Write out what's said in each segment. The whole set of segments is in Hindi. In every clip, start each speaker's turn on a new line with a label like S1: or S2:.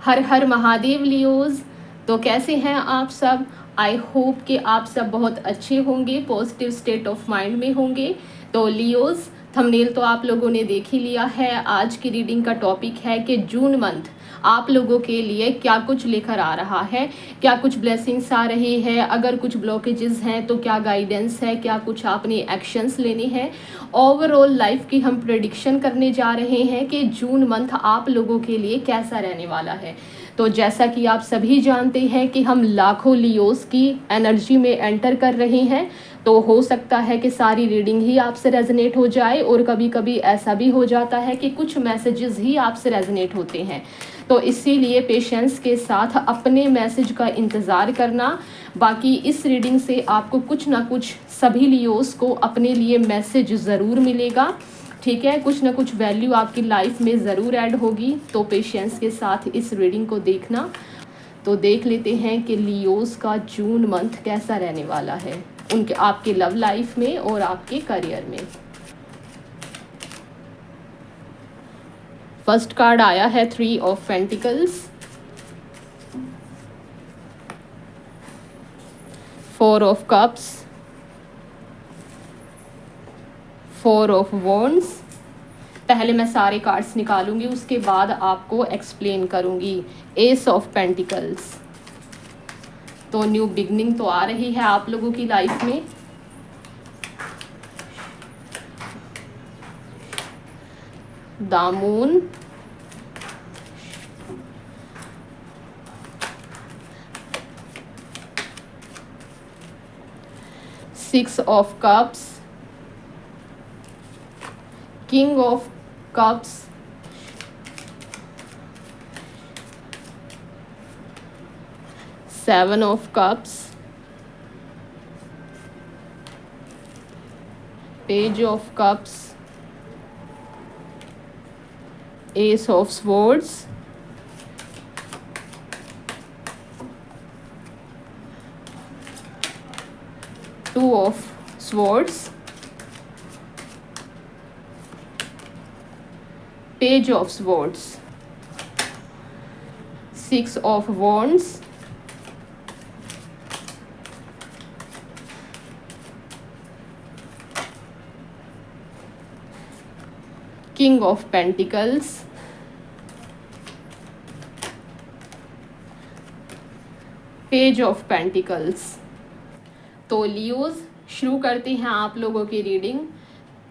S1: हर हर महादेव लियोज़। तो कैसे हैं आप सब? आई होप कि आप सब बहुत अच्छे होंगे, पॉजिटिव स्टेट ऑफ माइंड में होंगे। तो लियोज़, थंबनेल तो आप लोगों ने देख ही लिया है। आज की रीडिंग का टॉपिक है कि जून मंथ आप लोगों के लिए क्या कुछ लेकर आ रहा है, क्या कुछ ब्लेसिंग्स आ रही है, अगर कुछ ब्लॉकेजेस हैं तो क्या गाइडेंस है, क्या कुछ आपने एक्शंस लेने हैं। ओवरऑल लाइफ की हम प्रेडिक्शन करने जा रहे हैं कि जून मंथ आप लोगों के लिए कैसा रहने वाला है। तो जैसा कि आप सभी जानते हैं कि हम लाखों लियोस की एनर्जी में एंटर कर रहे हैं, तो हो सकता है कि सारी रीडिंग ही आपसे रेजोनेट हो जाए, और कभी कभी ऐसा भी हो जाता है कि कुछ मैसेजेस ही आपसे रेजोनेट होते हैं। तो इसीलिए पेशेंस के साथ अपने मैसेज का इंतज़ार करना। बाकी इस रीडिंग से आपको कुछ ना कुछ सभी लियोस को अपने लिए मैसेज ज़रूर मिलेगा, ठीक है। कुछ ना कुछ वैल्यू आपकी लाइफ में ज़रूर ऐड होगी। तो पेशेंस के साथ इस रीडिंग को देखना। तो देख लेते हैं कि लियोस का जून मंथ कैसा रहने वाला है उनके आपके लव लाइफ में और आपके करियर में। फर्स्ट कार्ड आया है 3 of pentacles, 4 of cups, 4 of wands. पहले मैं सारे कार्ड्स निकालूंगी, उसके बाद आपको एक्सप्लेन करूंगी। S of pentacles. तो न्यू बिगनिंग तो आ रही है आप लोगों की लाइफ में। The moon, six of cups, king of cups, seven of cups, page of cups, S of swords, two of swords, page of swords, six of wands, king of pentacles, page of pentacles. तो लियोज, शुरू करते हैं आप लोगों की रीडिंग।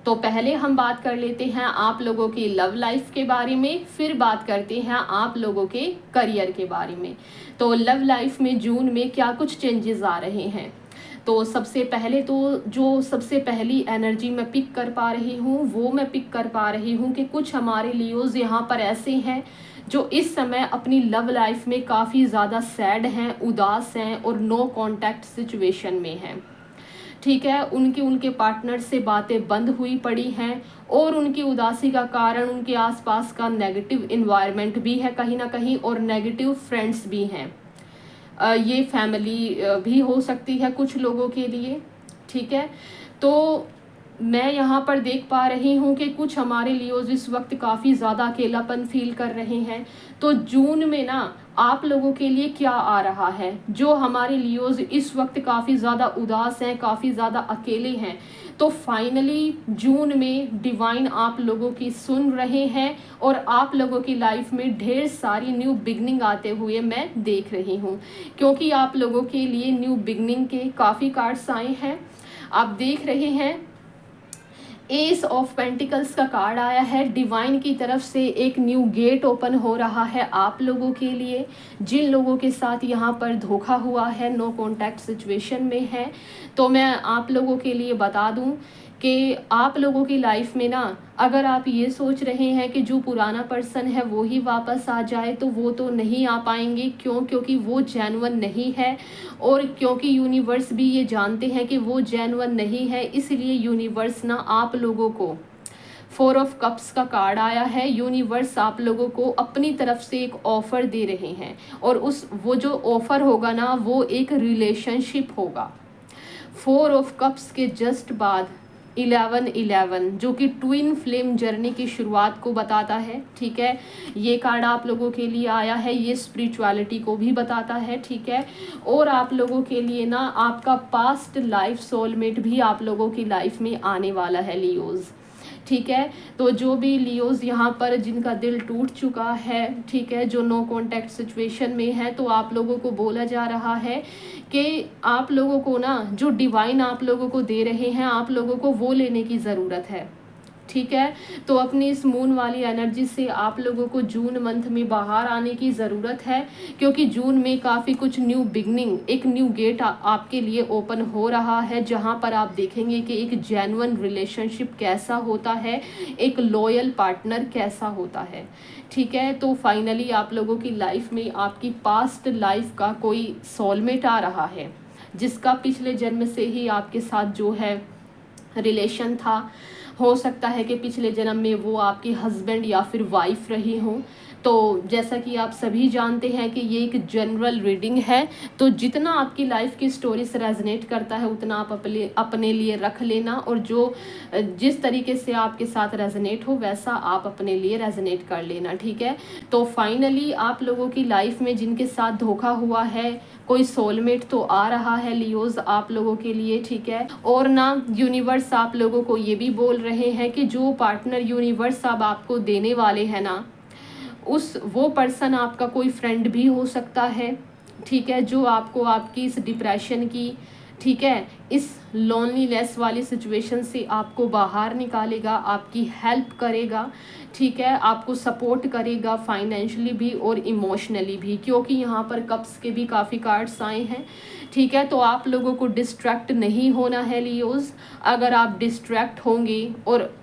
S1: तो पहले हम बात कर लेते हैं आप लोगों की लव लाइफ के बारे में, फिर बात करते हैं आप लोगों के करियर के बारे में। तो लव लाइफ में जून में क्या कुछ चेंजेस आ रहे हैं। तो सबसे पहले तो जो सबसे पहली एनर्जी मैं पिक कर पा रही हूँ वो मैं पिक कर पा रही हूँ कि कुछ हमारे लियोज यहाँ पर ऐसे हैं जो इस समय अपनी लव लाइफ में काफ़ी ज़्यादा सैड हैं, उदास हैं और नो कांटेक्ट सिचुएशन में हैं, ठीक है। उनके पार्टनर से बातें बंद हुई पड़ी हैं, और उनकी उदासी का कारण उनके आसपास का नेगेटिव इन्वायरमेंट भी है कहीं ना कहीं, और नेगेटिव फ्रेंड्स भी हैं। ये फैमिली भी हो सकती है कुछ लोगों के लिए, ठीक है। तो मैं यहाँ पर देख पा रही हूँ कि कुछ हमारे लियोज इस वक्त काफ़ी ज़्यादा अकेलापन फील कर रहे हैं। तो जून में ना आप लोगों के लिए क्या आ रहा है, जो हमारे लियोज इस वक्त काफ़ी ज़्यादा उदास हैं, काफ़ी ज़्यादा अकेले हैं, तो फाइनली जून में डिवाइन आप लोगों की सुन रहे हैं, और आप लोगों की लाइफ में ढेर सारी न्यू बिगनिंग आते हुए मैं देख रही हूँ, क्योंकि आप लोगों के लिए न्यू बिगनिंग के काफ़ी कार्ड्स आए हैं। आप देख रहे हैं एस ऑफ पेंटिकल्स का कार्ड आया है। डिवाइन की तरफ से एक न्यू गेट ओपन हो रहा है आप लोगों के लिए। जिन लोगों के साथ यहाँ पर धोखा हुआ है, नो कांटेक्ट सिचुएशन में है, तो मैं आप लोगों के लिए बता दूं कि आप लोगों की लाइफ में ना, अगर आप ये सोच रहे हैं कि जो पुराना पर्सन है वो ही वापस आ जाए, तो वो तो नहीं आ पाएंगे। क्यों? क्योंकि वो जेन्युइन नहीं है, और क्योंकि यूनिवर्स भी ये जानते हैं कि वो जेन्युइन नहीं है, इसलिए यूनिवर्स ना आप लोगों को 4 ऑफ कप्स का कार्ड आया है। यूनिवर्स आप लोगों को अपनी तरफ से एक ऑफ़र दे रहे हैं, और वो जो ऑफ़र होगा ना, वो एक रिलेशनशिप होगा। 4 ऑफ कप्स के जस्ट बाद 1111 जो कि ट्विन फ्लेम जर्नी की शुरुआत को बताता है। ठीक है, ये कार्ड आप लोगों के लिए आया है, ये स्पिरिचुअलिटी को भी बताता है। ठीक है, और आप लोगों के लिए ना आपका पास्ट लाइफ सोलमेट भी आप लोगों की लाइफ में आने वाला है लियोज़। ठीक है, तो जो भी लियोज़ यहाँ पर जिनका दिल टूट चुका है, ठीक है, जो नो कॉन्टैक्ट सिचुएशन में है, तो आप लोगों को बोला जा रहा है कि आप लोगों को ना जो डिवाइन आप लोगों को दे रहे हैं, आप लोगों को वो लेने की ज़रूरत है। ठीक है, तो अपनी इस मून वाली एनर्जी से आप लोगों को जून मंथ में बाहर आने की ज़रूरत है, क्योंकि जून में काफ़ी कुछ न्यू बिगनिंग, एक न्यू गेट आपके लिए ओपन हो रहा है, जहां पर आप देखेंगे कि एक जेन्युइन रिलेशनशिप कैसा होता है, एक लॉयल पार्टनर कैसा होता है। ठीक है, तो फाइनली आप लोगों की लाइफ में आपकी पास्ट लाइफ का कोई सोलमेट आ रहा है, जिसका पिछले जन्म से ही आपके साथ जो है रिलेशन था। हो सकता है कि पिछले जन्म में वो आपकी हस्बैंड या फिर वाइफ रही हों। तो जैसा कि आप सभी जानते हैं कि ये एक जनरल रीडिंग है, तो जितना आपकी लाइफ की स्टोरी से रेजनेट करता है उतना आप अपने लिए रख लेना, और जो जिस तरीके से आपके साथ रेजनेट हो वैसा आप अपने लिए रेजनेट कर लेना। ठीक है, तो फाइनली आप लोगों की लाइफ में जिनके साथ धोखा हुआ है, कोई सोलमेट तो आ रहा है लियोज़ आप लोगों के लिए। ठीक है, और ना यूनिवर्स आप लोगों को ये भी बोल रहे हैं कि जो पार्टनर यूनिवर्स अब आपको देने वाले हैं ना, वो पर्सन आपका कोई फ्रेंड भी हो सकता है। ठीक है, जो आपको आपकी इस डिप्रेशन की, ठीक है, इस लोनलीनेस वाली सिचुएशन से आपको बाहर निकालेगा, आपकी हेल्प करेगा। ठीक है, आपको सपोर्ट करेगा फाइनेंशियली भी और इमोशनली भी, क्योंकि यहाँ पर कप्स के भी काफ़ी कार्ड्स आए हैं। ठीक है, तो आप लोगों को डिस्ट्रैक्ट नहीं होना है लियोज़। अगर आप डिस्ट्रैक्ट होंगे और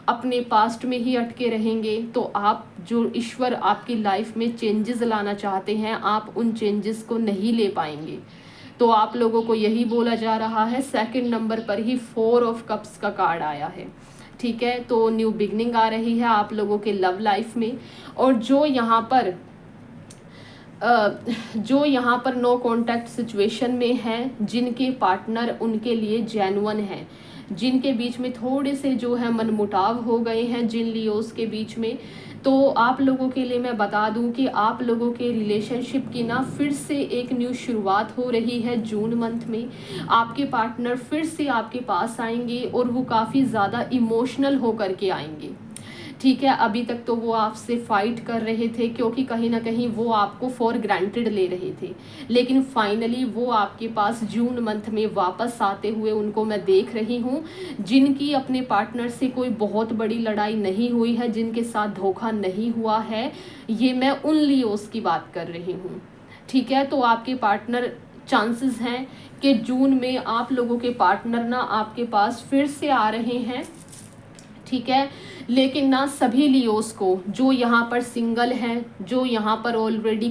S1: अपने पास्ट में ही अटके रहेंगे, तो आप जो ईश्वर आपकी लाइफ में चेंजेस लाना चाहते हैं, आप उन चेंजेस को नहीं ले पाएंगे। तो आप लोगों को यही बोला जा रहा है। सेकंड नंबर पर ही 4 ऑफ कप्स का कार्ड आया है। ठीक है, तो न्यू बिगनिंग आ रही है आप लोगों के लव लाइफ में। और जो यहाँ पर नो कॉन्टैक्ट सिचुएशन में हैं, जिनके पार्टनर उनके लिए जेन्युइन हैं, जिनके बीच में थोड़े से जो है मनमुटाव हो गए हैं जिन लियोज़ के बीच में, तो आप लोगों के लिए मैं बता दूं कि आप लोगों के रिलेशनशिप की ना फिर से एक न्यू शुरुआत हो रही है जून मंथ में। आपके पार्टनर फिर से आपके पास आएंगे और वो काफ़ी ज़्यादा इमोशनल होकर के आएंगे। ठीक है, अभी तक तो वो आपसे फाइट कर रहे थे, क्योंकि कहीं ना कहीं वो आपको फॉर ग्रांटेड ले रहे थे, लेकिन फाइनली वो आपके पास जून मंथ में वापस आते हुए उनको मैं देख रही हूँ। जिनकी अपने पार्टनर से कोई बहुत बड़ी लड़ाई नहीं हुई है, जिनके साथ धोखा नहीं हुआ है, ये मैं उन लियोज़ की बात कर रही हूँ। ठीक है, तो आपके पार्टनर, चांसेस हैं कि जून में आप लोगों के पार्टनर ना आपके पास फिर से आ रहे हैं। ठीक है, लेकिन ना सभी लियोज़ को, जो यहाँ पर सिंगल हैं, जो यहाँ पर ऑलरेडी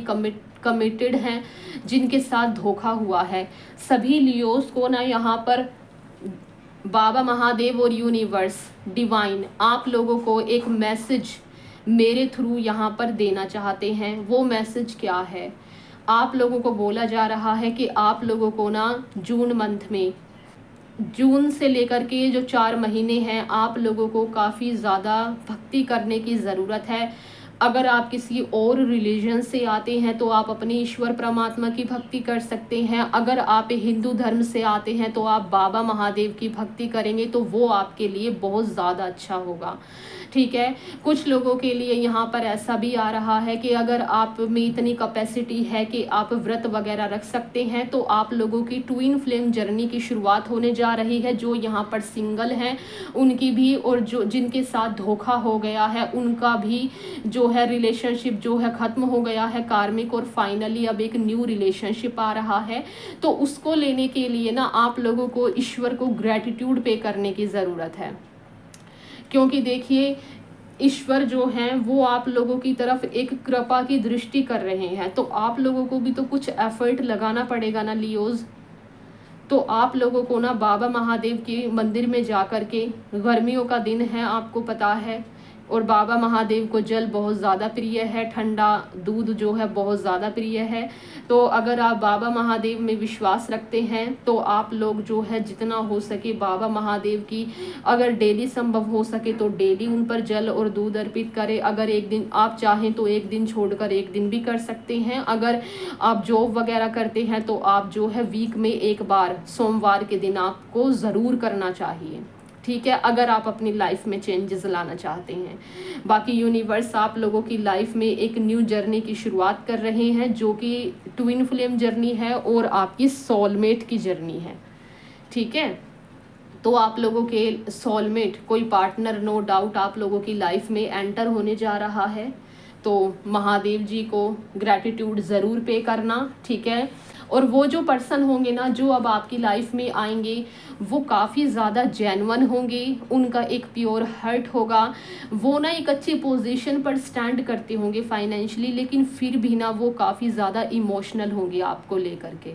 S1: कमिटेड हैं, जिनके साथ धोखा हुआ है, सभी लियोज़ को ना यहाँ पर बाबा महादेव और यूनिवर्स डिवाइन आप लोगों को एक मैसेज मेरे थ्रू यहाँ पर देना चाहते हैं। वो मैसेज क्या है? आप लोगों को बोला जा रहा है कि आप लोगों को ना जून मंथ में, जून से लेकर के जो 4 महीने हैं, आप लोगों को काफ़ी ज़्यादा भक्ति करने की ज़रूरत है। अगर आप किसी और रिलीजन से आते हैं तो आप अपने ईश्वर परमात्मा की भक्ति कर सकते हैं। अगर आप हिंदू धर्म से आते हैं तो आप बाबा महादेव की भक्ति करेंगे, तो वो आपके लिए बहुत ज़्यादा अच्छा होगा। ठीक है, कुछ लोगों के लिए यहाँ पर ऐसा भी आ रहा है कि अगर आप में इतनी कैपेसिटी है कि आप व्रत वगैरह रख सकते हैं, तो आप लोगों की ट्विन फ्लेम जर्नी की शुरुआत होने जा रही है। जो यहाँ पर सिंगल हैं उनकी भी, और जो जिनके साथ धोखा हो गया है उनका भी जो है रिलेशनशिप जो है ख़त्म हो गया है कार्मिक, और फाइनली अब एक न्यू रिलेशनशिप आ रहा है। तो उसको लेने के लिए ना आप लोगों को ईश्वर को ग्रैटिट्यूड पे करने की ज़रूरत है, क्योंकि देखिए ईश्वर जो हैं वो आप लोगों की तरफ एक कृपा की दृष्टि कर रहे हैं। तो आप लोगों को भी तो कुछ एफर्ट लगाना पड़ेगा ना लियोज़। तो आप लोगों को ना बाबा महादेव के मंदिर में जा कर के, गर्मियों का दिन है आपको पता है, और बाबा महादेव को जल बहुत ज़्यादा प्रिय है, ठंडा दूध जो है बहुत ज़्यादा प्रिय है। तो अगर आप बाबा महादेव में विश्वास रखते हैं तो आप लोग जो है जितना हो सके बाबा महादेव की, अगर डेली संभव हो सके तो डेली उन पर जल और दूध अर्पित करें। अगर एक दिन आप चाहें तो एक दिन छोड़कर एक दिन भी कर सकते हैं। अगर आप जॉब वगैरह करते हैं तो आप जो है वीक में एक बार सोमवार के दिन आपको ज़रूर करना चाहिए, ठीक है, अगर आप अपनी लाइफ में चेंजेस लाना चाहते हैं। बाकी यूनिवर्स आप लोगों की लाइफ में एक न्यू जर्नी की शुरुआत कर रहे हैं, जो कि ट्विन फ्लेम जर्नी है और आपकी सोलमेट की जर्नी है, ठीक है। तो आप लोगों के सोलमेट, कोई पार्टनर नो डाउट आप लोगों की लाइफ में एंटर होने जा रहा है। तो महादेव जी को ग्रैटिट्यूड ज़रूर पे करना, ठीक है। और वो जो पर्सन होंगे ना जो अब आपकी लाइफ में आएंगे, वो काफ़ी ज़्यादा जेन्युइन होंगे, उनका एक प्योर हार्ट होगा। वो ना एक अच्छी पोजीशन पर स्टैंड करते होंगे फाइनेंशियली, लेकिन फिर भी ना वो काफ़ी ज़्यादा इमोशनल होंगे आपको लेकर के,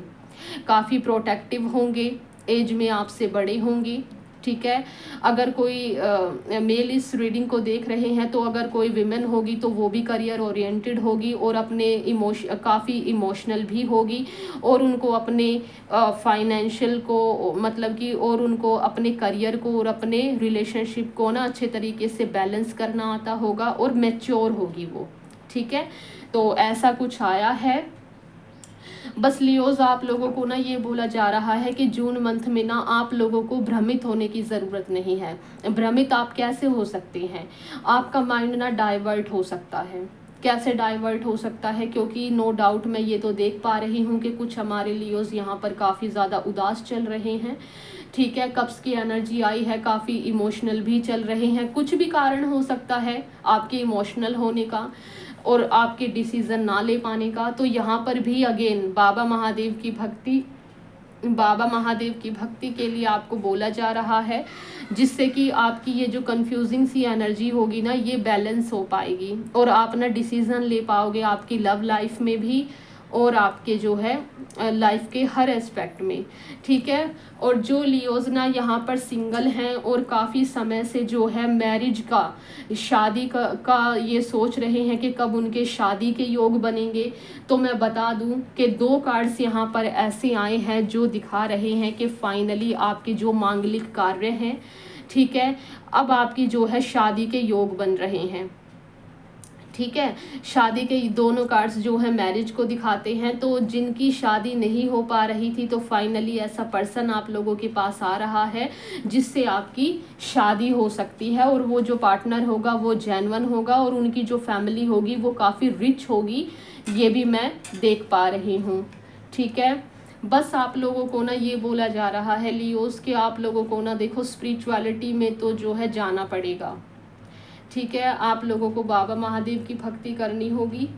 S1: काफ़ी प्रोटेक्टिव होंगे, एज में आपसे बड़े होंगे, ठीक है। अगर कोई मेल इस रीडिंग को देख रहे हैं तो अगर कोई विमेन होगी तो वो भी करियर ओरिएंटेड होगी और अपने काफ़ी इमोशनल भी होगी, और उनको अपने फाइनेंशियल को मतलब कि और उनको अपने करियर को और अपने रिलेशनशिप को ना अच्छे तरीके से बैलेंस करना आता होगा, और मैच्योर होगी वो, ठीक है। तो ऐसा कुछ आया है। बस लियोज आप लोगों को ना ये बोला जा रहा है कि जून मंथ में ना आप लोगों को भ्रमित होने की ज़रूरत नहीं है। भ्रमित आप कैसे हो सकते हैं, आपका माइंड ना डाइवर्ट हो सकता है। कैसे डाइवर्ट हो सकता है, क्योंकि नो डाउट मैं ये तो देख पा रही हूँ कि कुछ हमारे लियोज यहाँ पर काफ़ी ज़्यादा उदास चल रहे हैं, ठीक है। कप्स की एनर्जी आई है, काफ़ी इमोशनल भी चल रहे हैं। कुछ भी कारण हो सकता है आपके इमोशनल होने का और आपके डिसीज़न ना ले पाने का। तो यहाँ पर भी अगेन बाबा महादेव की भक्ति के लिए आपको बोला जा रहा है, जिससे कि आपकी ये जो कंफ्यूजिंग सी एनर्जी होगी ना ये बैलेंस हो पाएगी और आप ना डिसीज़न ले पाओगे आपकी लव लाइफ में भी और आपके जो है लाइफ के हर एस्पेक्ट में, ठीक है। और जो लियोज ना यहाँ पर सिंगल हैं और काफ़ी समय से जो है मैरिज का, शादी का ये सोच रहे हैं कि कब उनके शादी के योग बनेंगे, तो मैं बता दूं कि 2 कार्ड्स यहाँ पर ऐसे आए हैं जो दिखा रहे हैं कि फाइनली आपके जो मांगलिक कार्य हैं, ठीक है, अब आपकी जो है शादी के योग बन रहे हैं, ठीक है। शादी के दोनों कार्ड्स जो है मैरिज को दिखाते हैं। तो जिनकी शादी नहीं हो पा रही थी तो फाइनली ऐसा पर्सन आप लोगों के पास आ रहा है जिससे आपकी शादी हो सकती है, और वो जो पार्टनर होगा वो जेन्युइन होगा और उनकी जो फैमिली होगी वो काफ़ी रिच होगी, ये भी मैं देख पा रही हूँ, ठीक है। बस आप लोगों को ना ये बोला जा रहा है लियोस कि आप लोगों को ना देखो स्पिरिचुअलिटी में तो जो है जाना पड़ेगा, ठीक है। आप लोगों को बाबा महादेव की भक्ति करनी होगी।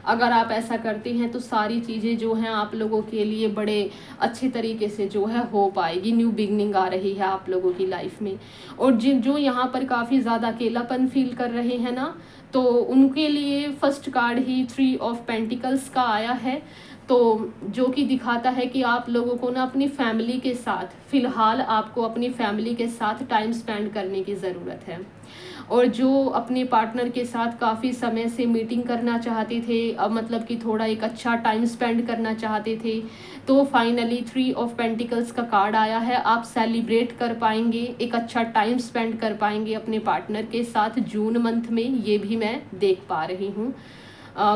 S1: अगर आप ऐसा करते हैं तो सारी चीज़ें जो हैं आप लोगों के लिए बड़े अच्छे तरीके से जो है हो पाएगी। न्यू बिगनिंग आ रही है आप लोगों की लाइफ में। और जो यहाँ पर काफ़ी ज़्यादा अकेलापन फील कर रहे हैं ना, तो उनके लिए first card he 3 of pentacles का आया है, तो जो कि दिखाता है कि आप लोगों को ना अपनी फैमिली के साथ, फ़िलहाल आपको अपनी फैमिली के साथ टाइम स्पेंड करने की ज़रूरत है। और जो अपने पार्टनर के साथ काफ़ी समय से मीटिंग करना चाहते थे, अब मतलब कि थोड़ा एक अच्छा टाइम स्पेंड करना चाहते थे, तो फाइनली 3 ऑफ पेंटिकल्स का कार्ड आया है। आप सेलिब्रेट कर पाएंगे, एक अच्छा टाइम स्पेंड कर पाएंगे अपने पार्टनर के साथ जून मंथ में, ये भी मैं देख पा रही हूँ।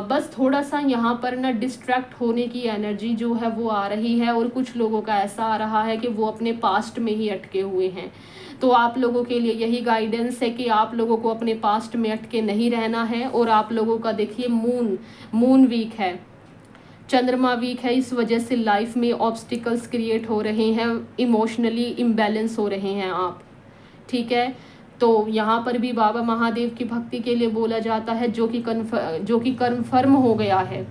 S1: बस थोड़ा सा यहाँ पर ना डिस्ट्रैक्ट होने की एनर्जी जो है वो आ रही है, और कुछ लोगों का ऐसा आ रहा है कि वो अपने पास्ट में ही अटके हुए हैं। तो आप लोगों के लिए यही गाइडेंस है कि आप लोगों को अपने पास्ट में अटके नहीं रहना है। और आप लोगों का देखिए मून वीक है, चंद्रमा वीक है, इस वजह से लाइफ में ऑब्स्टिकल्स क्रिएट हो रहे हैं, इमोशनली इम्बैलेंस हो रहे हैं आप, ठीक है। तो यहाँ पर भी बाबा महादेव की भक्ति के लिए बोला जाता है, जो कि कन्फर्म हो गया है।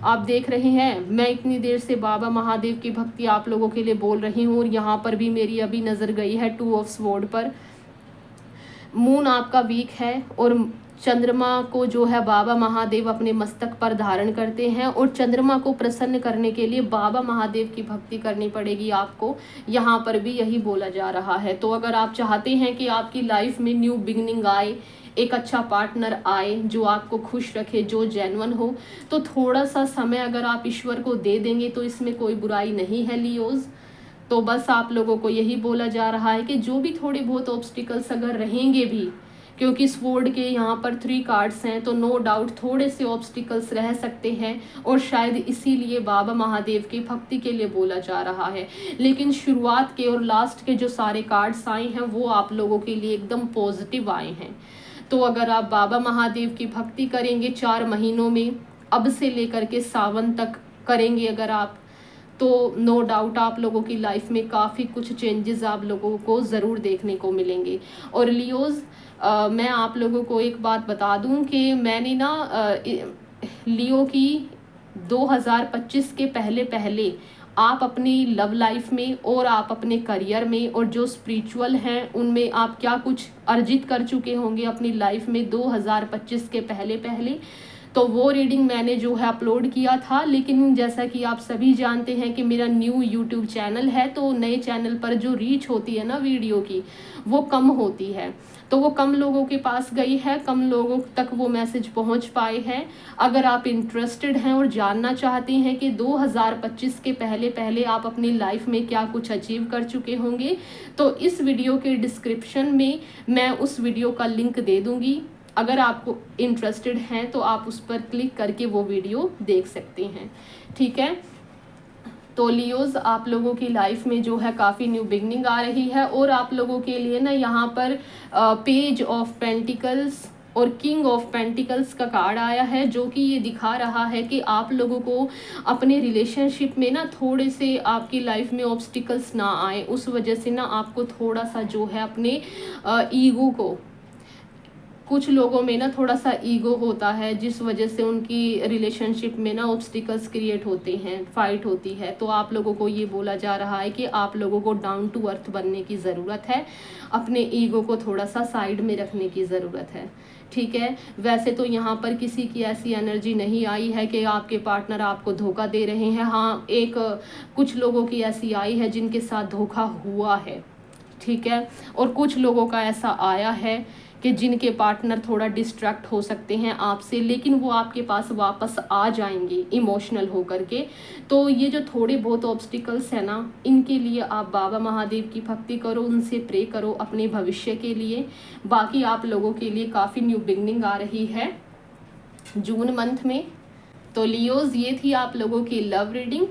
S1: आप देख रहे हैं मैं इतनी देर से बाबा महादेव की भक्ति आप लोगों के लिए बोल रही हूँ, और यहाँ पर भी मेरी अभी नज़र गई है 2 ऑफ स्वॉर्ड पर। मून आपका वीक है और चंद्रमा को जो है बाबा महादेव अपने मस्तक पर धारण करते हैं, और चंद्रमा को प्रसन्न करने के लिए बाबा महादेव की भक्ति करनी पड़ेगी आपको, यहाँ पर भी यही बोला जा रहा है। तो अगर आप चाहते हैं कि आपकी लाइफ में न्यू बिगनिंग आए, एक अच्छा पार्टनर आए जो आपको खुश रखे, जो जेन्युइन हो। तो थोड़ा सा समय अगर आप ईश्वर को दे देंगे तो इसमें कोई बुराई नहीं है लियोज़। तो बस आप लोगों को यही बोला जा रहा है कि जो भी थोड़े बहुत ऑब्स्टिकल्स अगर रहेंगे भी, क्योंकि स्वॉर्ड के यहाँ पर 3 कार्ड्स हैं, तो नो डाउट थोड़े से ऑब्स्टिकल्स रह सकते हैं और शायद इसीलिए बाबा महादेव की भक्ति के लिए बोला जा रहा है। लेकिन शुरुआत के और लास्ट के जो सारे कार्ड्स आए हैं वो आप लोगों के लिए एकदम पॉजिटिव आए हैं। तो अगर आप बाबा महादेव की भक्ति करेंगे 4 महीनों में, अब से लेकर के सावन तक करेंगे अगर आप, तो नो डाउट आप लोगों की लाइफ में काफ़ी कुछ चेंजेस आप लोगों को ज़रूर देखने को मिलेंगे। और लियोज़, मैं आप लोगों को एक बात बता दूं कि मैंने ना लियो की 2025 के पहले पहले आप अपनी लव लाइफ में और आप अपने करियर में और जो स्पिरिचुअल हैं उनमें आप क्या कुछ अर्जित कर चुके होंगे अपनी लाइफ में 2025 के पहले पहले, तो वो रीडिंग मैंने जो है अपलोड किया था। लेकिन जैसा कि आप सभी जानते हैं कि मेरा न्यू यूट्यूब चैनल है, तो नए चैनल पर जो रीच होती है ना वीडियो की, वो कम होती है, तो वो कम लोगों के पास गई है, कम लोगों तक वो मैसेज पहुंच पाए हैं। अगर आप इंटरेस्टेड हैं और जानना चाहते हैं कि 2025 के पहले पहले आप अपनी लाइफ में क्या कुछ अचीव कर चुके होंगे, तो इस वीडियो के डिस्क्रिप्शन में मैं उस वीडियो का लिंक दे दूँगी। अगर आपको इंटरेस्टेड हैं तो आप उस पर क्लिक करके वो वीडियो देख सकते हैं, ठीक है। तो लियोज़, आप लोगों की लाइफ में जो है काफ़ी न्यू बिगनिंग आ रही है और आप लोगों के लिए ना यहाँ पर पेज ऑफ पेंटिकल्स और किंग ऑफ पेंटिकल्स का कार्ड आया है, जो कि ये दिखा रहा है कि आप लोगों को अपने रिलेशनशिप में ना थोड़े से आपकी लाइफ में ऑब्स्टिकल्स ना आए, उस वजह से ना आपको थोड़ा सा जो है अपने ईगो को, कुछ लोगों में ना थोड़ा सा ईगो होता है जिस वजह से उनकी रिलेशनशिप में ना ऑब्स्टिकल्स क्रिएट होते हैं, फाइट होती है। तो आप लोगों को ये बोला जा रहा है कि आप लोगों को डाउन टू अर्थ बनने की ज़रूरत है, अपने ईगो को थोड़ा सा साइड में रखने की ज़रूरत है, ठीक है। वैसे तो यहाँ पर किसी की ऐसी एनर्जी नहीं आई है कि आपके पार्टनर आपको धोखा दे रहे हैं। हाँ, कुछ लोगों की ऐसी आई है जिनके साथ धोखा हुआ है, ठीक है। और कुछ लोगों का ऐसा आया है कि जिनके पार्टनर थोड़ा डिस्ट्रैक्ट हो सकते हैं आपसे, लेकिन वो आपके पास वापस आ जाएंगे इमोशनल होकर के। तो ये जो थोड़े बहुत ऑब्स्टिकल्स हैं ना, इनके लिए आप बाबा महादेव की भक्ति करो, उनसे प्रे करो अपने भविष्य के लिए। बाकी आप लोगों के लिए काफ़ी न्यू बिगनिंग आ रही है जून मंथ में। तो लियोज़, ये थी आप लोगों की लव रीडिंग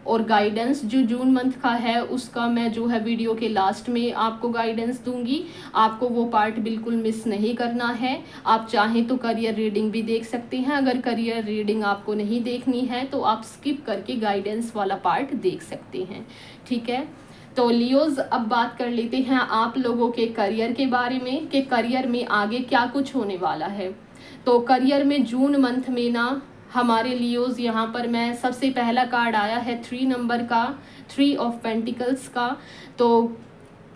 S1: और गाइडेंस जो जून मंथ का है उसका मैं जो है वीडियो के लास्ट में आपको गाइडेंस दूंगी। आपको वो पार्ट बिल्कुल मिस नहीं करना है। आप चाहें तो करियर रीडिंग भी देख सकते हैं, अगर करियर रीडिंग आपको नहीं देखनी है तो आप स्किप करके गाइडेंस वाला पार्ट देख सकते हैं, ठीक है। तो लियोज़, अब बात कर लेते हैं आप लोगों के करियर के बारे में कि करियर में आगे क्या कुछ होने वाला है। तो करियर में जून मंथ में ना हमारे लियोज़, यहाँ पर मैं सबसे पहला कार्ड आया है 3 नंबर का, 3 ऑफ पेंटिकल्स का। तो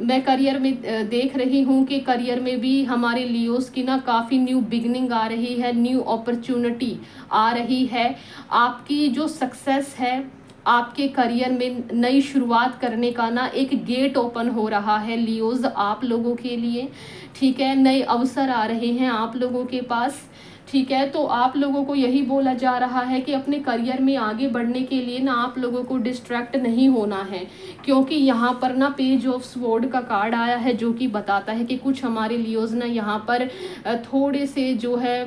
S1: मैं करियर में देख रही हूँ कि करियर में भी हमारे लियोज़ की ना काफ़ी न्यू बिगनिंग आ रही है, न्यू अपॉर्चुनिटी आ रही है। आपकी जो सक्सेस है, आपके करियर में नई शुरुआत करने का ना एक गेट ओपन हो रहा है लियोज़ आप लोगों के लिए, ठीक है। नए अवसर आ रहे हैं आप लोगों के पास, ठीक है। तो आप लोगों को यही बोला जा रहा है कि अपने करियर में आगे बढ़ने के लिए ना आप लोगों को डिस्ट्रैक्ट नहीं होना है, क्योंकि यहाँ पर ना पेज ऑफ स्वॉर्ड का कार्ड आया है जो कि बताता है कि कुछ हमारे लियोज़ ना यहाँ पर थोड़े से जो है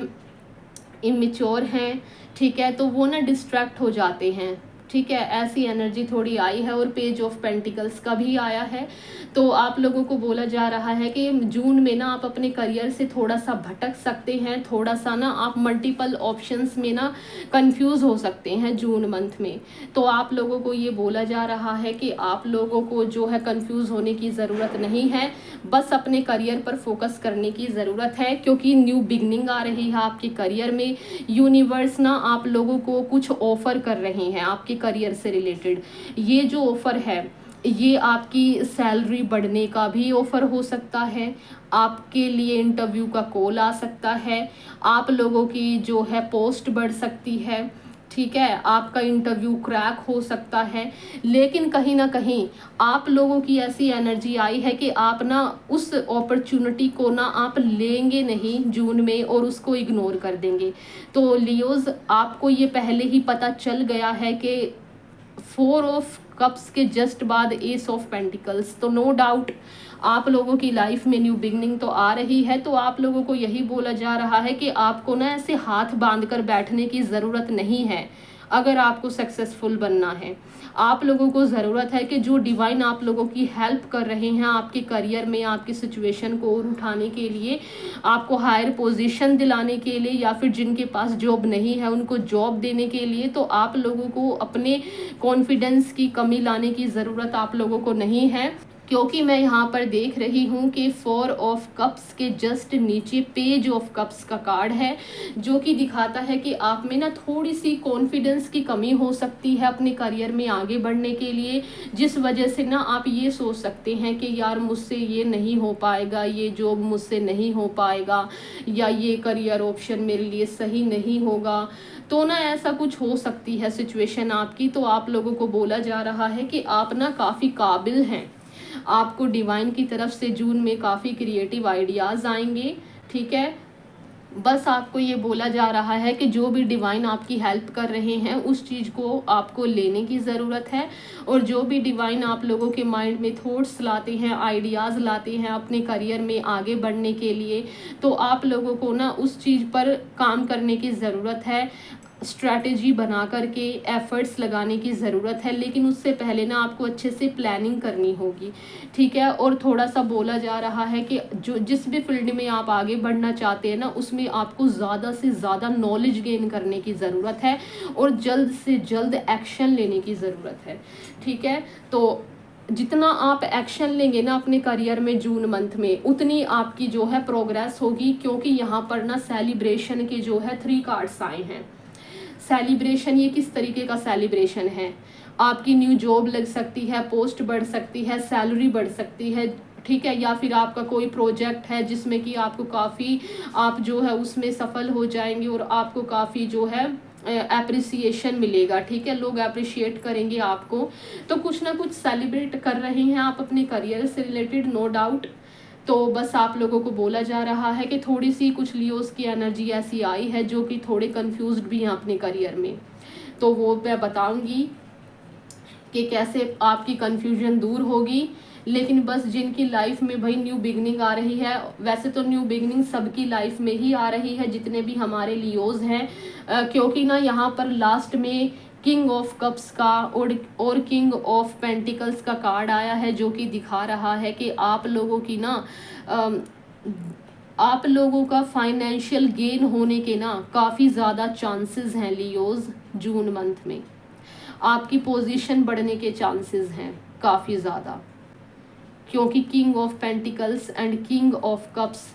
S1: इमेच्योर हैं, ठीक है। तो वो ना डिस्ट्रैक्ट हो जाते हैं, ठीक है। ऐसी एनर्जी थोड़ी आई है और पेज ऑफ पेंटिकल्स का भी आया है। तो आप लोगों को बोला जा रहा है कि जून में ना आप अपने करियर से थोड़ा सा भटक सकते हैं, थोड़ा सा ना आप मल्टीपल ऑप्शंस में ना कंफ्यूज हो सकते हैं जून मंथ में। तो आप लोगों को ये बोला जा रहा है कि आप लोगों को जो है कंफ्यूज होने की ज़रूरत नहीं है, बस अपने करियर पर फोकस करने की ज़रूरत है, क्योंकि न्यू बिगनिंग आ रही है आपके करियर में। यूनिवर्स ना आप लोगों को कुछ ऑफ़र कर रहे हैं आपके करियर से रिलेटेड। ये जो ऑफ़र है ये आपकी सैलरी बढ़ने का भी ऑफ़र हो सकता है, आपके लिए इंटरव्यू का कॉल आ सकता है, आप लोगों की जो है पोस्ट बढ़ सकती है, ठीक है, आपका इंटरव्यू क्रैक हो सकता है, लेकिन कहीं ना कहीं आप लोगों की ऐसी एनर्जी आई है कि आप ना उस अपॉर्चुनिटी को ना आप लेंगे नहीं जून में और उसको इग्नोर कर देंगे। तो लियोज, आपको ये पहले ही पता चल गया है कि 4 ऑफ कप्स के जस्ट बाद एस ऑफ पेंटिकल्स, तो नो डाउट आप लोगों की लाइफ में न्यू बिगनिंग तो आ रही है। तो आप लोगों को यही बोला जा रहा है कि आपको ना ऐसे हाथ बांध कर बैठने की ज़रूरत नहीं है अगर आपको सक्सेसफुल बनना है। आप लोगों को ज़रूरत है कि जो डिवाइन आप लोगों की हेल्प कर रहे हैं आपके करियर में, आपकी सिचुएशन को और उठाने के लिए, आपको हायर पोजीशन दिलाने के लिए, या फिर जिनके पास जॉब नहीं है उनको जॉब देने के लिए, तो आप लोगों को अपने कॉन्फिडेंस की कमी लाने की ज़रूरत आप लोगों को नहीं है। क्योंकि मैं यहाँ पर देख रही हूँ कि 4 ऑफ कप्स के जस्ट नीचे पेज ऑफ कप्स का कार्ड है, जो कि दिखाता है कि आप में ना थोड़ी सी कॉन्फिडेंस की कमी हो सकती है अपने करियर में आगे बढ़ने के लिए, जिस वजह से ना आप ये सोच सकते हैं कि यार मुझसे ये नहीं हो पाएगा, ये जॉब मुझसे नहीं हो पाएगा, या ये करियर ऑप्शन मेरे लिए सही नहीं होगा। तो ना ऐसा कुछ हो सकती है सिचुएशन आपकी। तो आप लोगों को बोला जा रहा है कि आप ना काफ़ी काबिल हैं, आपको डिवाइन की तरफ से जून में काफ़ी क्रिएटिव आइडियाज़ आएंगे। ठीक है, बस आपको ये बोला जा रहा है कि जो भी डिवाइन आपकी हेल्प कर रहे हैं उस चीज़ को आपको लेने की ज़रूरत है, और जो भी डिवाइन आप लोगों के माइंड में थॉट्स लाते हैं, आइडियाज़ लाते हैं अपने करियर में आगे बढ़ने के लिए, तो आप लोगों को ना उस चीज़ पर काम करने की ज़रूरत है, स्ट्रैटेजी बना करके एफर्ट्स लगाने की ज़रूरत है। लेकिन उससे पहले ना आपको अच्छे से प्लानिंग करनी होगी। ठीक है, और थोड़ा सा बोला जा रहा है कि जो जिस भी फील्ड में आप आगे बढ़ना चाहते हैं ना उसमें आपको ज़्यादा से ज़्यादा नॉलेज गेन करने की ज़रूरत है और जल्द से जल्द एक्शन लेने की ज़रूरत है। ठीक है, तो जितना आप एक्शन लेंगे ना अपने करियर में जून मंथ में, उतनी आपकी जो है प्रोग्रेस होगी। क्योंकि यहाँ पर ना सेलिब्रेशन के जो है 3 कार्ड्स आए हैं। सेलिब्रेशन, ये किस तरीके का सेलिब्रेशन है? आपकी न्यू जॉब लग सकती है, पोस्ट बढ़ सकती है, सैलरी बढ़ सकती है। ठीक है, या फिर आपका कोई प्रोजेक्ट है जिसमें कि आपको काफ़ी, आप जो है उसमें सफल हो जाएंगे और आपको काफ़ी जो है एप्रिसिएशन मिलेगा। ठीक है, लोग अप्रिशिएट करेंगे आपको। तो कुछ ना कुछ सेलिब्रेट कर रहे हैं आप अपने करियर से रिलेटेड, नो डाउट। तो बस आप लोगों को बोला जा रहा है कि थोड़ी सी कुछ लियोस की एनर्जी ऐसी आई है जो कि थोड़े कंफ्यूज्ड भी हैं अपने करियर में। तो वो मैं बताऊंगी कि कैसे आपकी कंफ्यूजन दूर होगी। लेकिन बस जिनकी लाइफ में भाई न्यू बिगनिंग आ रही है, वैसे तो न्यू बिगनिंग सबकी लाइफ में ही आ रही है जितने भी हमारे लियोज हैं, क्योंकि ना यहाँ पर लास्ट में किंग ऑफ कप्स का और किंग ऑफ पेंटिकल्स का कार्ड आया है, जो कि दिखा रहा है कि आप लोगों की ना आप लोगों का फाइनेंशियल गेन होने के ना काफ़ी ज़्यादा चांसेस हैं लियोज जून मंथ में। आपकी पोजीशन बढ़ने के चांसेस हैं काफ़ी ज़्यादा, क्योंकि king of pentacles and king of cups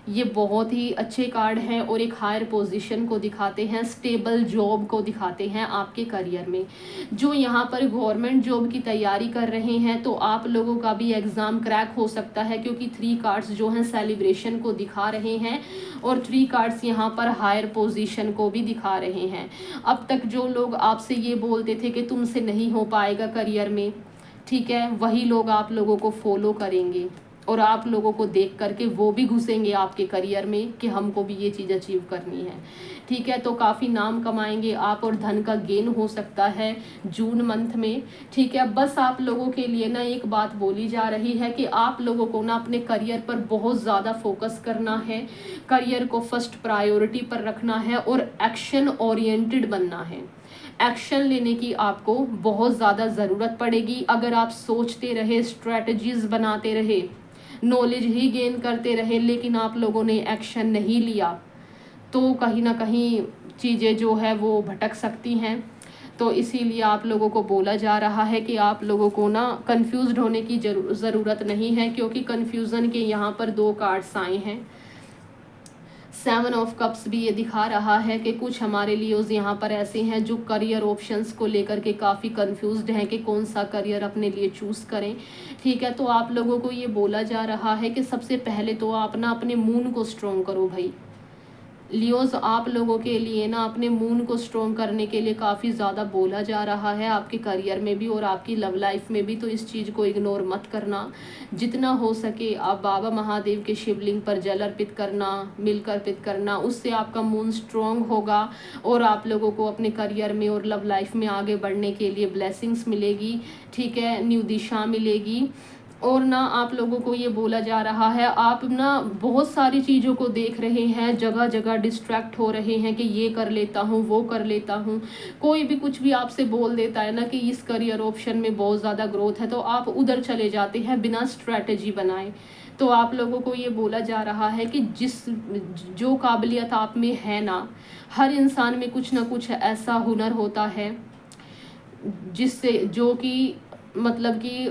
S1: ये बहुत ही अच्छे कार्ड हैं और एक हायर पोजीशन को दिखाते हैं, स्टेबल जॉब को दिखाते हैं आपके करियर में। जो यहाँ पर गवर्नमेंट जॉब की तैयारी कर रहे हैं तो आप लोगों का भी एग्ज़ाम क्रैक हो सकता है, क्योंकि 3 कार्ड्स जो हैं सेलिब्रेशन को दिखा रहे हैं और 3 कार्ड्स यहाँ पर हायर पोजीशन को भी दिखा रहे हैं। अब तक जो लोग आपसे ये बोलते थे कि तुमसे नहीं हो पाएगा करियर में, ठीक है, वही लोग आप लोगों को फॉलो करेंगे और आप लोगों को देख करके वो भी घुसेंगे आपके करियर में कि हमको भी ये चीज़ अचीव करनी है। ठीक है, तो काफ़ी नाम कमाएंगे आप और धन का गेन हो सकता है जून मंथ में। ठीक है, बस आप लोगों के लिए ना एक बात बोली जा रही है कि आप लोगों को ना अपने करियर पर बहुत ज़्यादा फोकस करना है, करियर को फर्स्ट प्रायोरिटी पर रखना है और एक्शन ओरिएंटेड बनना है। एक्शन लेने की आपको बहुत ज़्यादा ज़रूरत पड़ेगी। अगर आप सोचते रहे, स्ट्रेटजीज बनाते रहे, नॉलेज ही गेन करते रहे, लेकिन आप लोगों ने एक्शन नहीं लिया, तो कहीं ना कहीं चीज़ें जो है वो भटक सकती हैं। तो इसीलिए आप लोगों को बोला जा रहा है कि आप लोगों को ना कंफ्यूज्ड होने की ज़रूरत नहीं है, क्योंकि कंफ्यूजन के यहाँ पर 2 कार्ड्स आए हैं। 7 ऑफ कप्स भी ये दिखा रहा है कि कुछ हमारे लियोज यहाँ पर ऐसे हैं जो करियर ऑप्शंस को लेकर के काफ़ी कंफ्यूज्ड हैं कि कौन सा करियर अपने लिए चूज़ करें। ठीक है, तो आप लोगों को ये बोला जा रहा है कि सबसे पहले तो आप ना अपने मून को स्ट्रॉन्ग करो भाई। लियोज, आप लोगों के लिए ना अपने मून को स्ट्रॉन्ग करने के लिए काफ़ी ज़्यादा बोला जा रहा है, आपके करियर में भी और आपकी लव लाइफ में भी। तो इस चीज़ को इग्नोर मत करना। जितना हो सके आप बाबा महादेव के शिवलिंग पर जल अर्पित करना, मिल्क अर्पित करना, उससे आपका मून स्ट्रॉन्ग होगा और आप लोगों को अपने करियर में और लव लाइफ में आगे बढ़ने के लिए ब्लेसिंग्स मिलेगी, ठीक है, न्यू दिशा मिलेगी। और ना आप लोगों को ये बोला जा रहा है, आप ना बहुत सारी चीज़ों को देख रहे हैं, जगह जगह डिस्ट्रैक्ट हो रहे हैं कि ये कर लेता हूँ, वो कर लेता हूँ। कोई भी कुछ भी आपसे बोल देता है ना कि इस करियर ऑप्शन में बहुत ज़्यादा ग्रोथ है, तो आप उधर चले जाते हैं बिना स्ट्रैटेजी बनाए। तो आप लोगों को ये बोला जा रहा है कि जो काबिलियत आप में है ना, हर इंसान में कुछ ना कुछ ऐसा हुनर होता है जिससे जो कि मतलब कि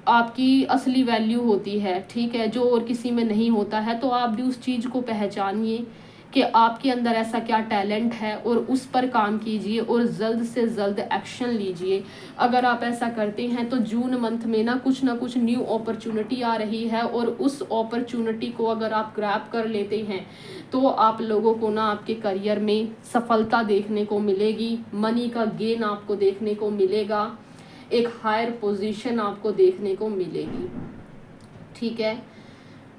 S1: आपकी असली वैल्यू होती है, ठीक है, जो और किसी में नहीं होता है। तो आप भी उस चीज़ को पहचानिए कि आपके अंदर ऐसा क्या टैलेंट है और उस पर काम कीजिए और जल्द से जल्द एक्शन लीजिए। अगर आप ऐसा करते हैं तो जून मंथ में ना कुछ न्यू अपॉर्चुनिटी आ रही है और उस अपॉर्चुनिटी को अगर आप ग्रैब कर लेते हैं तो आप लोगों को ना आपके करियर में सफलता देखने को मिलेगी, मनी का गेन आपको देखने को मिलेगा, एक हायर पोजीशन आपको देखने को मिलेगी, ठीक है।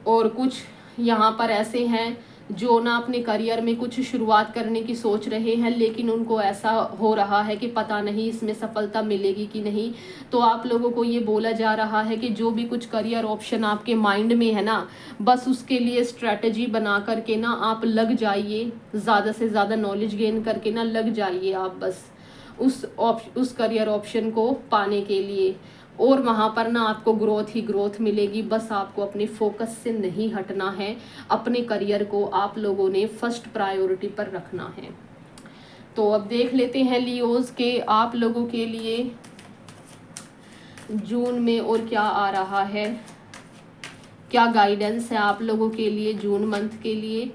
S1: और कुछ यहाँ पर ऐसे हैं जो ना अपने करियर में कुछ शुरुआत करने की सोच रहे हैं, लेकिन उनको ऐसा हो रहा है कि पता नहीं इसमें सफलता मिलेगी कि नहीं। तो आप लोगों को ये बोला जा रहा है कि जो भी कुछ करियर ऑप्शन आपके माइंड में है ना, बस उसके लिए स्ट्रैटेजी बना करके ना आप लग जाइए, ज़्यादा से ज़्यादा नॉलेज गेन करके ना लग जाइए आप बस उस करियर ऑप्शन को पाने के लिए। और वहाँ पर ना आपको ग्रोथ ही ग्रोथ मिलेगी। बस आपको अपने फोकस से नहीं हटना है, अपने करियर को आप लोगों ने फर्स्ट प्रायोरिटी पर रखना है। तो अब देख लेते हैं लियोज के आप लोगों के लिए जून में और क्या आ रहा है, क्या गाइडेंस है आप लोगों के लिए जून मंथ के लिए।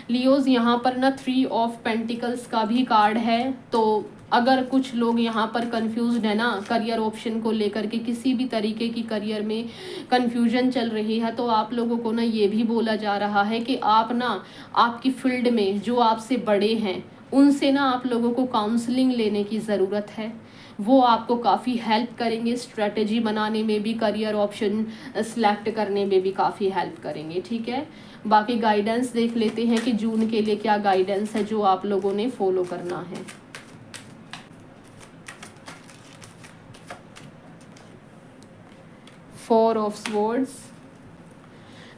S1: लियोज, यहाँ पर ना 3 ऑफ पेंटिकल्स का भी कार्ड है। तो अगर कुछ लोग यहाँ पर कंफ्यूज्ड है ना करियर ऑप्शन को लेकर के, किसी भी तरीके की करियर में कंफ्यूजन चल रही है, तो आप लोगों को ना ये भी बोला जा रहा है कि आप ना आपकी फील्ड में जो आपसे बड़े हैं उनसे ना आप लोगों को काउंसलिंग लेने की ज़रूरत है। वो आपको काफ़ी हेल्प करेंगे, स्ट्रेटजी बनाने में भी, करियर ऑप्शन सेलेक्ट करने में भी काफ़ी हेल्प करेंगे, ठीक है। बाकी गाइडेंस देख लेते हैं कि जून के लिए क्या गाइडेंस है जो आप लोगों ने फॉलो करना है। फोर ऑफ स्वॉर्ड्स,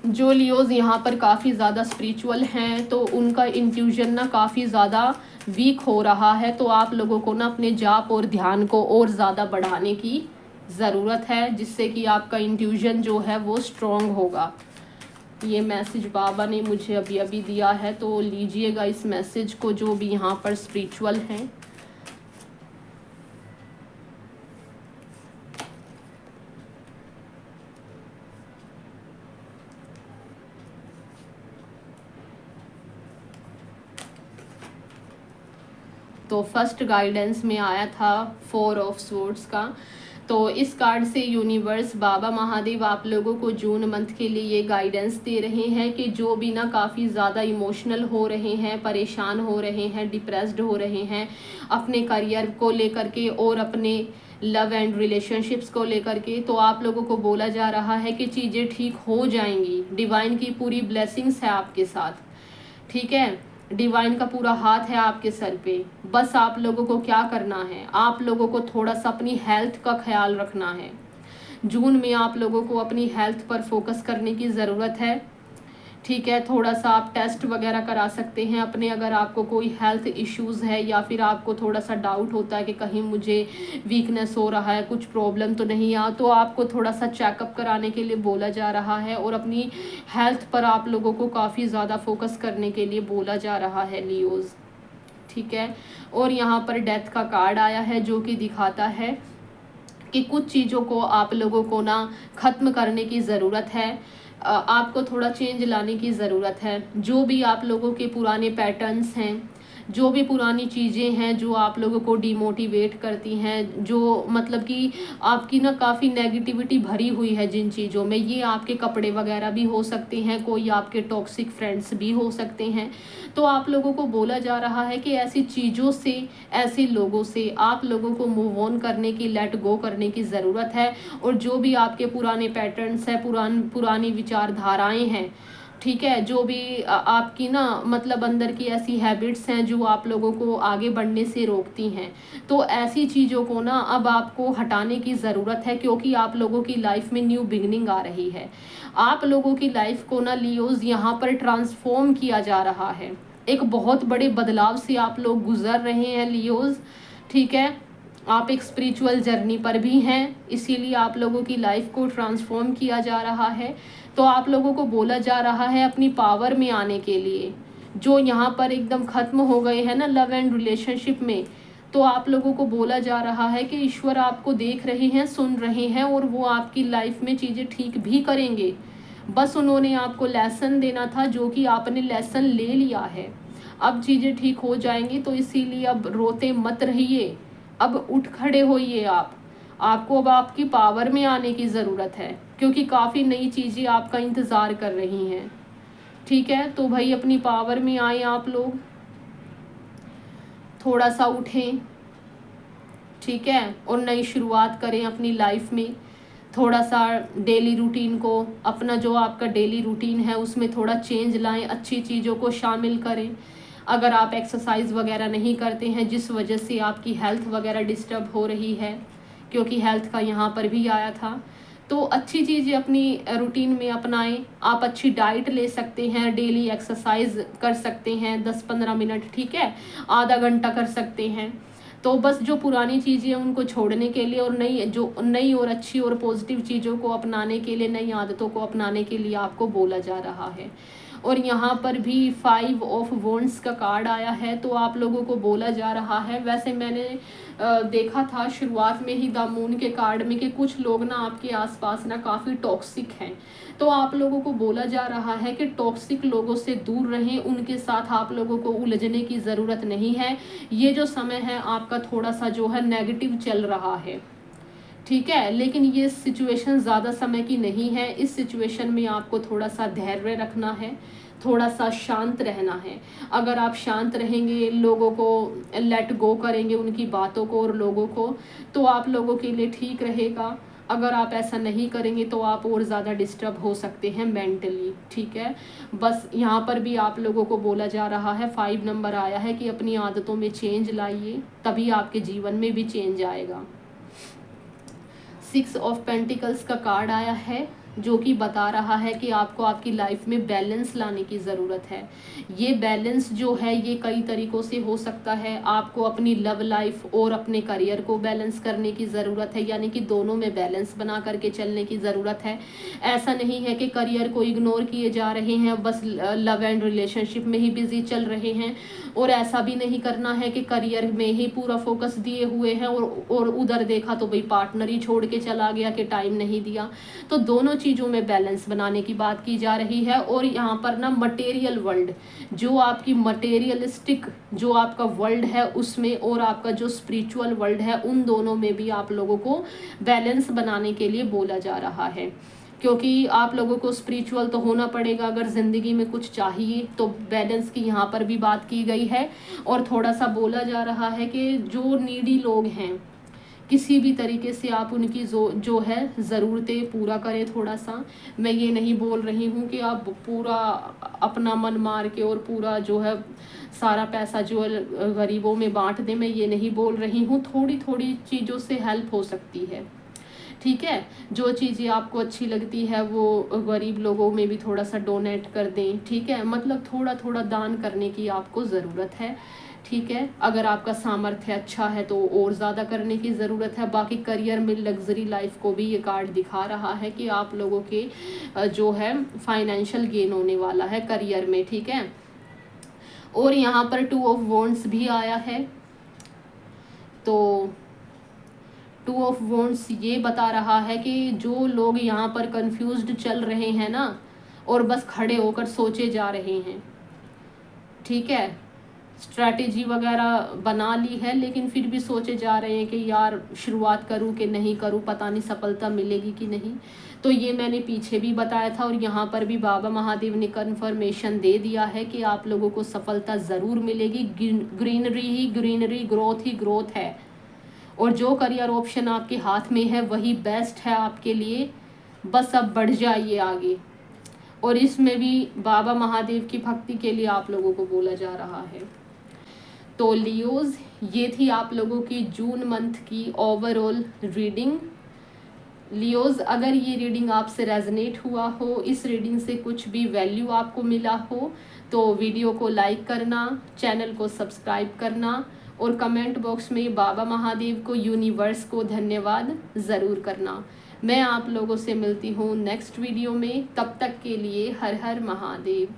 S1: जो लियोज यहाँ पर काफ़ी ज़्यादा स्पिरिचुअल हैं तो उनका इंट्यूजन ना काफ़ी ज़्यादा वीक हो रहा है। तो आप लोगों को ना अपने जाप और ध्यान को और ज़्यादा बढ़ाने की ज़रूरत है, जिससे कि आपका इंट्यूजन जो है वो स्ट्रॉन्ग होगा। ये मैसेज बाबा ने मुझे अभी अभी दिया है, तो लीजिएगा इस मैसेज को, जो भी यहाँ पर स्पिरिचुअल हैं। तो फर्स्ट गाइडेंस में आया था 4 ऑफ स्वॉर्ड्स का। तो इस कार्ड से यूनिवर्स, बाबा महादेव आप लोगों को जून मंथ के लिए ये गाइडेंस दे रहे हैं कि जो भी ना काफ़ी ज़्यादा इमोशनल हो रहे हैं, परेशान हो रहे हैं, डिप्रेस्ड हो रहे हैं अपने करियर को लेकर के और अपने लव एंड रिलेशनशिप्स को लेकर के, तो आप लोगों को बोला जा रहा है कि चीज़ें ठीक हो जाएंगी। डिवाइन की पूरी ब्लेसिंग्स है आपके साथ, ठीक है। डिवाइन का पूरा हाथ है आपके सर पे। बस आप लोगों को क्या करना है, आप लोगों को थोड़ा सा अपनी हेल्थ का ख्याल रखना है। जून में आप लोगों को अपनी हेल्थ पर फोकस करने की ज़रूरत है, ठीक है। थोड़ा सा आप टेस्ट वगैरह करा सकते हैं अपने, अगर आपको कोई हेल्थ इश्यूज़ है या फिर आपको थोड़ा सा डाउट होता है कि कहीं मुझे वीकनेस हो रहा है, कुछ प्रॉब्लम तो नहीं आ, तो आपको थोड़ा सा चेकअप कराने के लिए बोला जा रहा है और अपनी हेल्थ पर आप लोगों को काफ़ी ज़्यादा फोकस करने के लिए बोला जा रहा है लियोज़, ठीक है। और यहाँ पर डेथ का कार्ड आया है जो कि दिखाता है कि कुछ चीज़ों को आप लोगों को ना ख़त्म करने की ज़रूरत है, आपको थोड़ा चेंज लाने की ज़रूरत है। जो भी आप लोगों के पुराने पैटर्न्स हैं जो भी पुरानी चीज़ें हैं जो आप लोगों को डिमोटिवेट करती हैं, जो मतलब कि आपकी ना काफ़ी नेगेटिविटी भरी हुई है जिन चीज़ों में, ये आपके कपड़े वगैरह भी हो सकते हैं, कोई आपके टॉक्सिक फ्रेंड्स भी हो सकते हैं। तो आप लोगों को बोला जा रहा है कि ऐसी चीज़ों से, ऐसे लोगों से आप लोगों को मूव ऑन करने की, लेट गो करने की ज़रूरत है। और जो भी आपके पुराने पैटर्न्स हैं, पुरानी विचारधाराएं हैं, ठीक है, जो भी आपकी ना मतलब अंदर की ऐसी हैबिट्स हैं जो आप लोगों को आगे बढ़ने से रोकती हैं, तो ऐसी चीज़ों को ना अब आपको हटाने की ज़रूरत है, क्योंकि आप लोगों की लाइफ में न्यू बिगनिंग आ रही है। आप लोगों की लाइफ को ना लियोज़ यहाँ पर ट्रांसफॉर्म किया जा रहा है। एक बहुत बड़े बदलाव से आप लोग गुजर रहे हैं लियोज़, ठीक है। आप एक स्पिरिचुअल जर्नी पर भी हैं, इसीलिए आप लोगों की लाइफ को ट्रांसफॉर्म किया जा रहा है। तो आप लोगों को बोला जा रहा है अपनी पावर में आने के लिए, जो यहाँ पर एकदम ख़त्म हो गए हैं ना लव एंड रिलेशनशिप में, तो आप लोगों को बोला जा रहा है कि ईश्वर आपको देख रहे हैं, सुन रहे हैं, और वो आपकी लाइफ में चीज़ें ठीक भी करेंगे। बस उन्होंने आपको लेसन देना था, जो कि आपने लेसन ले लिया है। अब चीज़ें ठीक हो जाएंगी, तो इसीलिए अब रोते मत रहिए, अब उठ खड़े होइए आप। आपको अब आपकी पावर में आने की ज़रूरत है, क्योंकि काफ़ी नई चीज़ें आपका इंतज़ार कर रही हैं, ठीक है। तो भाई अपनी पावर में आए आप लोग, थोड़ा सा उठें, ठीक है, और नई शुरुआत करें अपनी लाइफ में। थोड़ा सा डेली रूटीन को, अपना जो आपका डेली रूटीन है उसमें थोड़ा चेंज लाएं, अच्छी चीज़ों को शामिल करें। अगर आप एक्सरसाइज वगैरह नहीं करते हैं, जिस वजह से आपकी हेल्थ वगैरह डिस्टर्ब हो रही है, क्योंकि हेल्थ का यहाँ पर भी आया था, तो अच्छी चीज़ें अपनी रूटीन में अपनाएं। आप अच्छी डाइट ले सकते हैं, डेली एक्सरसाइज कर सकते हैं 10-15 मिनट, ठीक है, आधा घंटा कर सकते हैं। तो बस जो पुरानी चीज़ें हैं उनको छोड़ने के लिए, और नई और अच्छी और पॉजिटिव चीज़ों को अपनाने के लिए, नई आदतों को अपनाने के लिए आपको बोला जा रहा है। और यहाँ पर भी 5 ऑफ वॉन्ड्स का कार्ड आया है, तो आप लोगों को बोला जा रहा है, वैसे मैंने देखा था शुरुआत में ही द मून के कार्ड में कि कुछ लोग ना आपके आसपास ना काफ़ी टॉक्सिक हैं। तो आप लोगों को बोला जा रहा है कि टॉक्सिक लोगों से दूर रहें, उनके साथ आप लोगों को उलझने की ज़रूरत नहीं है। ये जो समय है आपका थोड़ा सा जो है नेगेटिव चल रहा है, ठीक है, लेकिन ये सिचुएशन ज़्यादा समय की नहीं है। इस सिचुएशन में आपको थोड़ा सा धैर्य रखना है, थोड़ा सा शांत रहना है। अगर आप शांत रहेंगे, लोगों को लेट गो करेंगे, उनकी बातों को और लोगों को, तो आप लोगों के लिए ठीक रहेगा। अगर आप ऐसा नहीं करेंगे तो आप और ज़्यादा डिस्टर्ब हो सकते हैं मेंटली, ठीक है। बस यहाँ पर भी आप लोगों को बोला जा रहा है, 5 नंबर आया है कि अपनी आदतों में चेंज लाइए, तभी आपके जीवन में भी चेंज आएगा। 6 ऑफ पेंटिकल्स का कार्ड आया है, जो कि बता रहा है कि आपको आपकी लाइफ में बैलेंस लाने की ज़रूरत है। ये बैलेंस जो है ये कई तरीक़ों से हो सकता है। आपको अपनी लव लाइफ और अपने करियर को बैलेंस करने की ज़रूरत है, यानी कि दोनों में बैलेंस बना करके चलने की ज़रूरत है। ऐसा नहीं है कि करियर को इग्नोर किए जा रहे हैं, बस लव एंड रिलेशनशिप में ही बिजी चल रहे हैं, और ऐसा भी नहीं करना है कि करियर में ही पूरा फोकस दिए हुए हैं और उधर देखा तो भाई पार्टनर ही छोड़ के चला गया कि टाइम नहीं दिया। तो दोनों चीज़ों में बैलेंस बनाने की बात की जा रही है। और यहाँ पर ना मटेरियल वर्ल्ड, जो आपकी मटेरियलिस्टिक जो आपका वर्ल्ड है उसमें, और आपका जो स्पिरिचुअल वर्ल्ड है, उन दोनों में भी आप लोगों को बैलेंस बनाने के लिए बोला जा रहा है। क्योंकि आप लोगों को स्पिरिचुअल तो होना पड़ेगा, अगर ज़िंदगी में कुछ चाहिए तो बैलेंस की यहाँ पर भी बात की गई है। और थोड़ा सा बोला जा रहा है कि जो नीडी लोग हैं, किसी भी तरीके से आप उनकी जो है ज़रूरतें पूरा करें। थोड़ा सा, मैं ये नहीं बोल रही हूँ कि आप पूरा अपना मन मार के और पूरा जो है सारा पैसा जो है गरीबों में बांट दें, मैं ये नहीं बोल रही हूँ। थोड़ी थोड़ी चीज़ों से हेल्प हो सकती है, ठीक है। जो चीज़ें आपको अच्छी लगती है वो गरीब लोगों में भी थोड़ा सा डोनेट कर दें, ठीक है। मतलब थोड़ा थोड़ा दान करने की आपको ज़रूरत है, ठीक है। अगर आपका सामर्थ्य अच्छा है तो और ज़्यादा करने की ज़रूरत है। बाकी करियर में लग्जरी लाइफ को भी ये कार्ड दिखा रहा है कि आप लोगों के जो है फाइनेंशियल गेन होने वाला है करियर में, ठीक है। और यहाँ पर 2 ऑफ वॉन्ड्स भी आया है, तो 2 ऑफ वॉन्ड्स ये बता रहा है कि जो लोग यहाँ पर कंफ्यूज्ड चल रहे हैं ना, और बस खड़े होकर सोचे जा रहे हैं, ठीक है, स्ट्रैटेजी वगैरह बना ली है, लेकिन फिर भी सोचे जा रहे हैं कि यार शुरुआत करूं कि नहीं करूं, पता नहीं सफलता मिलेगी कि नहीं। तो ये मैंने पीछे भी बताया था और यहाँ पर भी बाबा महादेव ने कन्फर्मेशन दे दिया है कि आप लोगों को सफलता ज़रूर मिलेगी। ग्रीनरी ही ग्रीनरी, ग्रोथ ही ग्रोथ है, और जो करियर ऑप्शन आपके हाथ में है वही बेस्ट है आपके लिए। बस अब बढ़ जाइए आगे। और इसमें भी बाबा महादेव की भक्ति के लिए आप लोगों को बोला जा रहा है। तो लियोज, ये थी आप लोगों की जून मंथ की ओवरऑल रीडिंग। लियोज, अगर ये रीडिंग आपसे रेजनेट हुआ हो, इस रीडिंग से कुछ भी वैल्यू आपको मिला हो, तो वीडियो को लाइक करना, चैनल को सब्सक्राइब करना और कमेंट बॉक्स में बाबा महादेव को, यूनिवर्स को धन्यवाद ज़रूर करना। मैं आप लोगों से मिलती हूँ नेक्स्ट वीडियो में। तब तक के लिए हर हर महादेव।